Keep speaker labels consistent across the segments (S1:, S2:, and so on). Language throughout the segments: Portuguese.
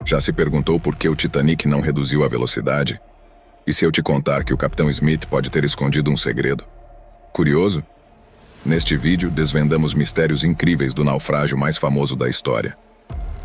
S1: Já se perguntou por que o Titanic não reduziu a velocidade? E se eu te contar que o Capitão Smith pode ter escondido um segredo? Curioso? Neste vídeo, desvendamos mistérios incríveis do naufrágio mais famoso da história.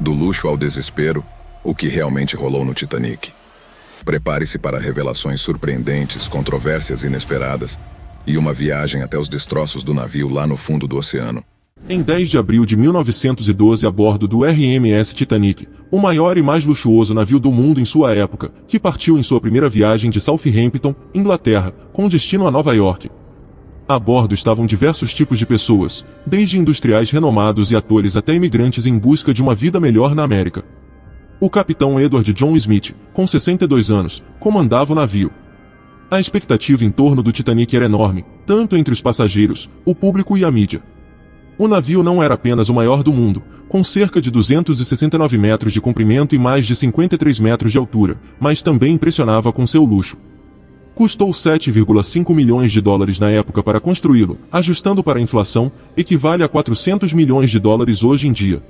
S1: Do luxo ao desespero, o que realmente rolou no Titanic. Prepare-se para revelações surpreendentes, controvérsias inesperadas e uma viagem até os destroços do navio lá no fundo do oceano.
S2: Em 10 de abril de 1912, a bordo do RMS Titanic, o maior e mais luxuoso navio do mundo em sua época, que partiu em sua primeira viagem de Southampton, Inglaterra, com destino a Nova York. A bordo estavam diversos tipos de pessoas, desde industriais renomados e atores até imigrantes em busca de uma vida melhor na América. O capitão Edward John Smith, com 62 anos, comandava o navio. A expectativa em torno do Titanic era enorme, tanto entre os passageiros, o público e a mídia. O navio não era apenas o maior do mundo, com cerca de 269 metros de comprimento e mais de 53 metros de altura, mas também impressionava com seu luxo. Custou 7,5 milhões de dólares na época para construí-lo, ajustando para a inflação, equivale a 400 milhões de dólares hoje em dia.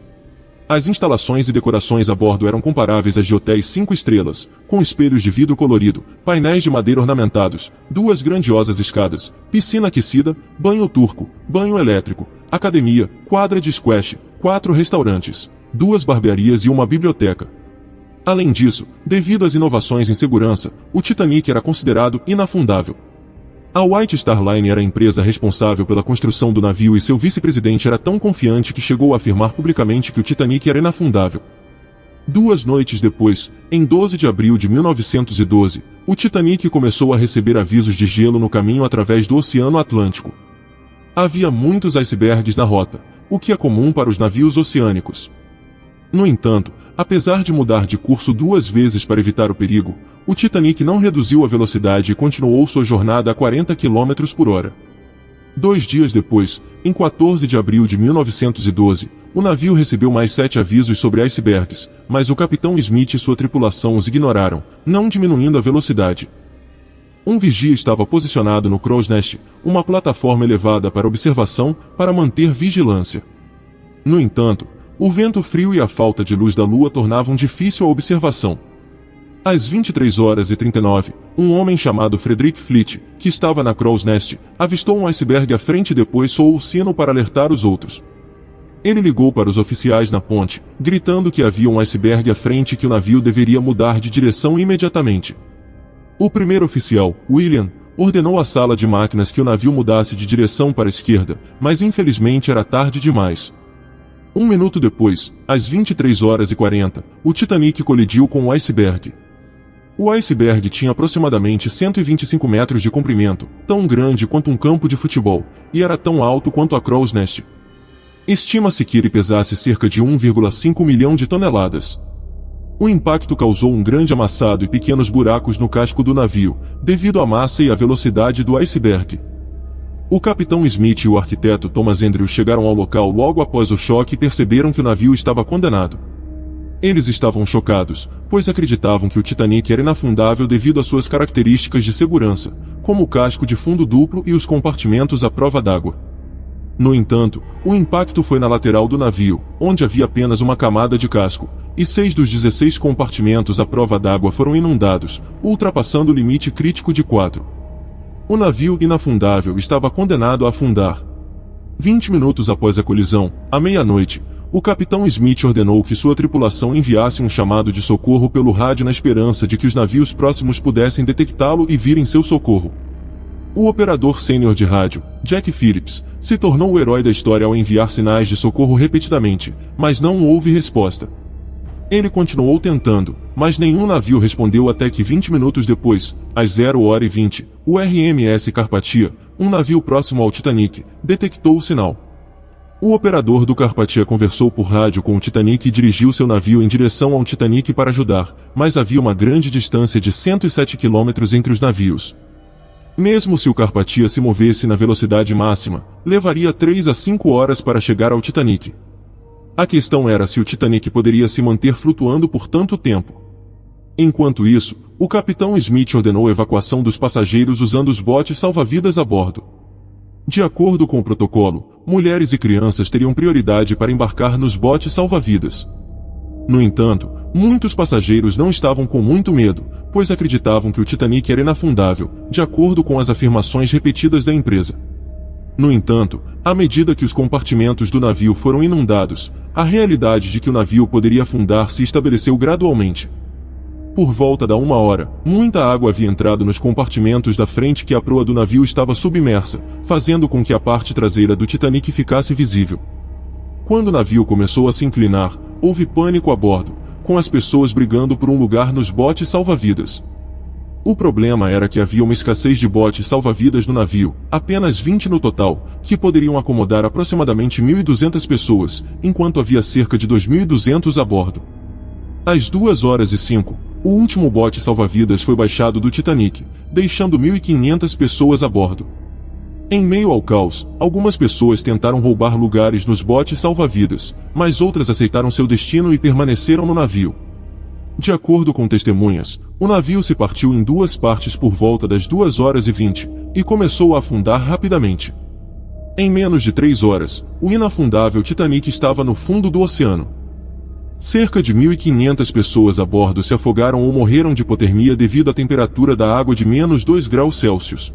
S2: As instalações e decorações a bordo eram comparáveis às de hotéis 5 estrelas, com espelhos de vidro colorido, painéis de madeira ornamentados, 2 grandiosas escadas, piscina aquecida, banho turco, banho elétrico, academia, quadra de squash, 4 restaurantes, 2 barbearias e uma biblioteca. Além disso, devido às inovações em segurança, o Titanic era considerado inafundável. A White Star Line era a empresa responsável pela construção do navio e seu vice-presidente era tão confiante que chegou a afirmar publicamente que o Titanic era inafundável. 2 noites depois, em 12 de abril de 1912, o Titanic começou a receber avisos de gelo no caminho através do Oceano Atlântico. Havia muitos icebergs na rota, o que é comum para os navios oceânicos. No entanto, apesar de mudar de curso 2 vezes para evitar o perigo, o Titanic não reduziu a velocidade e continuou sua jornada a 40 km por hora. 2 dias depois, em 14 de abril de 1912, o navio recebeu mais 7 avisos sobre icebergs, mas o capitão Smith e sua tripulação os ignoraram, não diminuindo a velocidade. Um vigia estava posicionado no crow's nest, uma plataforma elevada para observação, para manter vigilância. No entanto, o vento frio e a falta de luz da lua tornavam difícil a observação. Às 23h39, um homem chamado Frederick Fleet, que estava na crow's nest, avistou um iceberg à frente e depois soou o sino para alertar os outros. Ele ligou para os oficiais na ponte, gritando que havia um iceberg à frente e que o navio deveria mudar de direção imediatamente. O primeiro oficial, William, ordenou à sala de máquinas que o navio mudasse de direção para a esquerda, mas infelizmente era tarde demais. 1 minuto depois, às 23h40, o Titanic colidiu com o iceberg. O iceberg tinha aproximadamente 125 metros de comprimento, tão grande quanto um campo de futebol, e era tão alto quanto a crow's nest. Estima-se que ele pesasse cerca de 1,5 milhão de toneladas. O impacto causou um grande amassado e pequenos buracos no casco do navio, devido à massa e à velocidade do iceberg. O capitão Smith e o arquiteto Thomas Andrews chegaram ao local logo após o choque e perceberam que o navio estava condenado. Eles estavam chocados, pois acreditavam que o Titanic era inafundável devido às suas características de segurança, como o casco de fundo duplo e os compartimentos à prova d'água. No entanto, o impacto foi na lateral do navio, onde havia apenas uma camada de casco, e 6 dos 16 compartimentos à prova d'água foram inundados, ultrapassando o limite crítico de 4. O navio inafundável estava condenado a afundar. 20 minutos após a colisão, à meia-noite, o capitão Smith ordenou que sua tripulação enviasse um chamado de socorro pelo rádio na esperança de que os navios próximos pudessem detectá-lo e vir em seu socorro. O operador sênior de rádio, Jack Phillips, se tornou o herói da história ao enviar sinais de socorro repetidamente, mas não houve resposta. Ele continuou tentando, mas nenhum navio respondeu até que 20 minutos depois, às 0h20, o RMS Carpathia, um navio próximo ao Titanic, detectou o sinal. O operador do Carpathia conversou por rádio com o Titanic e dirigiu seu navio em direção ao Titanic para ajudar, mas havia uma grande distância de 107 km entre os navios. Mesmo se o Carpathia se movesse na velocidade máxima, levaria 3 a 5 horas para chegar ao Titanic. A questão era se o Titanic poderia se manter flutuando por tanto tempo. Enquanto isso, o capitão Smith ordenou a evacuação dos passageiros usando os botes salva-vidas a bordo. De acordo com o protocolo, mulheres e crianças teriam prioridade para embarcar nos botes salva-vidas. No entanto, Muitos passageiros não estavam com muito medo, pois acreditavam que o Titanic era inafundável, de acordo com as afirmações repetidas da empresa. No entanto, à medida que os compartimentos do navio foram inundados, a realidade de que o navio poderia afundar se estabeleceu gradualmente. Por volta da 1 hora, muita água havia entrado nos compartimentos da frente que a proa do navio estava submersa, fazendo com que a parte traseira do Titanic ficasse visível. Quando o navio começou a se inclinar, houve pânico a bordo, com as pessoas brigando por um lugar nos botes salva-vidas. O problema era que havia uma escassez de botes salva-vidas no navio, apenas 20 no total, que poderiam acomodar aproximadamente 1.200 pessoas, enquanto havia cerca de 2.200 a bordo. Às 2h05, o último bote salva-vidas foi baixado do Titanic, deixando 1.500 pessoas a bordo. Em meio ao caos, algumas pessoas tentaram roubar lugares nos botes salva-vidas, mas outras aceitaram seu destino e permaneceram no navio. De acordo com testemunhas, o navio se partiu em duas partes por volta das 2h20, e começou a afundar rapidamente. Em menos de 3 horas, o inafundável Titanic estava no fundo do oceano. Cerca de 1.500 pessoas a bordo se afogaram ou morreram de hipotermia devido à temperatura da água de menos 2 graus Celsius.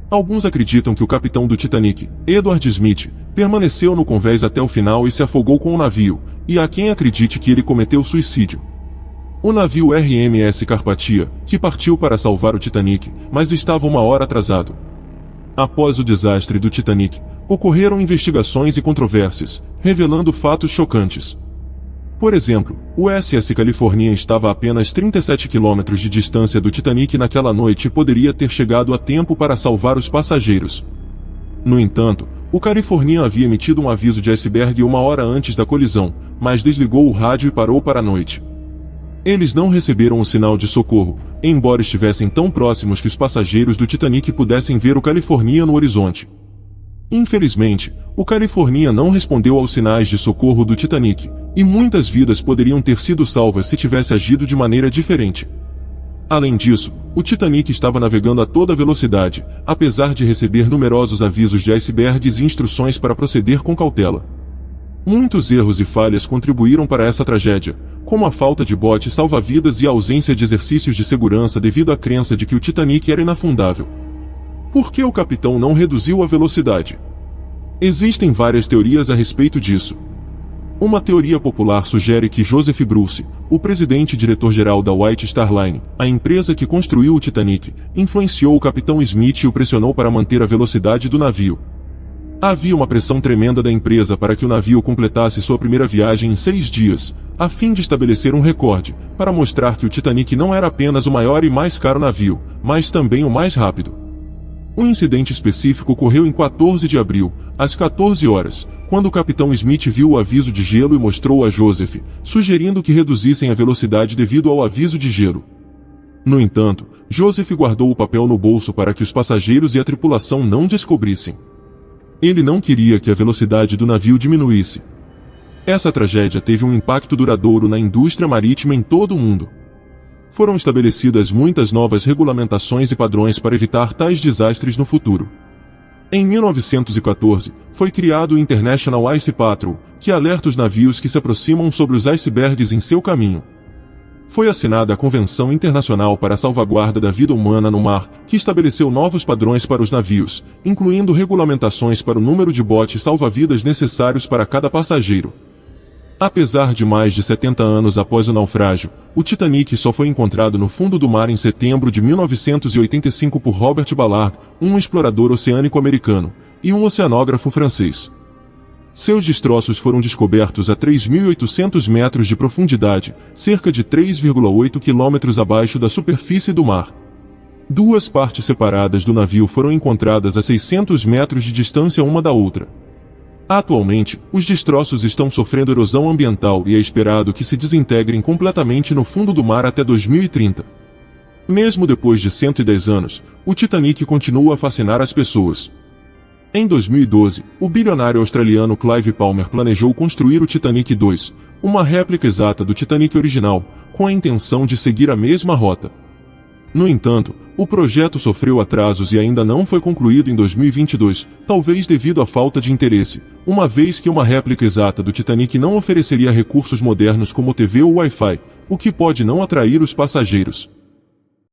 S2: Alguns acreditam que o capitão do Titanic, Edward Smith, permaneceu no convés até o final e se afogou com o navio, e há quem acredite que ele cometeu suicídio. O navio RMS Carpathia, que partiu para salvar o Titanic, mas estava 1 hora atrasado. Após o desastre do Titanic, ocorreram investigações e controvérsias, revelando fatos chocantes. Por exemplo, o SS California estava a apenas 37 km de distância do Titanic naquela noite e poderia ter chegado a tempo para salvar os passageiros. No entanto, o California havia emitido um aviso de iceberg 1 hora antes da colisão, mas desligou o rádio e parou para a noite. Eles não receberam o sinal de socorro, embora estivessem tão próximos que os passageiros do Titanic pudessem ver o California no horizonte. Infelizmente, o California não respondeu aos sinais de socorro do Titanic, e muitas vidas poderiam ter sido salvas se tivesse agido de maneira diferente. Além disso, o Titanic estava navegando a toda velocidade, apesar de receber numerosos avisos de icebergs e instruções para proceder com cautela. Muitos erros e falhas contribuíram para essa tragédia, como a falta de botes salva-vidas e a ausência de exercícios de segurança devido à crença de que o Titanic era inafundável. Por que o capitão não reduziu a velocidade? Existem várias teorias a respeito disso. Uma teoria popular sugere que Joseph Bruce, o presidente e diretor-geral da White Star Line, a empresa que construiu o Titanic, influenciou o capitão Smith e o pressionou para manter a velocidade do navio. Havia uma pressão tremenda da empresa para que o navio completasse sua primeira viagem em 6 dias, a fim de estabelecer um recorde, para mostrar que o Titanic não era apenas o maior e mais caro navio, mas também o mais rápido. O incidente específico ocorreu em 14 de abril, às 14 horas, quando o capitão Smith viu o aviso de gelo e mostrou a Joseph, sugerindo que reduzissem a velocidade devido ao aviso de gelo. No entanto, Joseph guardou o papel no bolso para que os passageiros e a tripulação não descobrissem. Ele não queria que a velocidade do navio diminuísse. Essa tragédia teve um impacto duradouro na indústria marítima em todo o mundo. Foram estabelecidas muitas novas regulamentações e padrões para evitar tais desastres no futuro. Em 1914, foi criado o International Ice Patrol, que alerta os navios que se aproximam sobre os icebergs em seu caminho. Foi assinada a Convenção Internacional para a Salvaguarda da Vida Humana no Mar, que estabeleceu novos padrões para os navios, incluindo regulamentações para o número de botes salva-vidas necessários para cada passageiro. Apesar de mais de 70 anos após o naufrágio, o Titanic só foi encontrado no fundo do mar em setembro de 1985 por Robert Ballard, um explorador oceânico americano, e um oceanógrafo francês. Seus destroços foram descobertos a 3.800 metros de profundidade, cerca de 3,8 quilômetros abaixo da superfície do mar. Duas partes separadas do navio foram encontradas a 600 metros de distância uma da outra. Atualmente, os destroços estão sofrendo erosão ambiental e é esperado que se desintegrem completamente no fundo do mar até 2030. Mesmo depois de 110 anos, o Titanic continua a fascinar as pessoas. Em 2012, o bilionário australiano Clive Palmer planejou construir o Titanic 2, uma réplica exata do Titanic original, com a intenção de seguir a mesma rota. No entanto, O projeto sofreu atrasos e ainda não foi concluído em 2022, talvez devido à falta de interesse, uma vez que uma réplica exata do Titanic não ofereceria recursos modernos como TV ou Wi-Fi, o que pode não atrair os passageiros.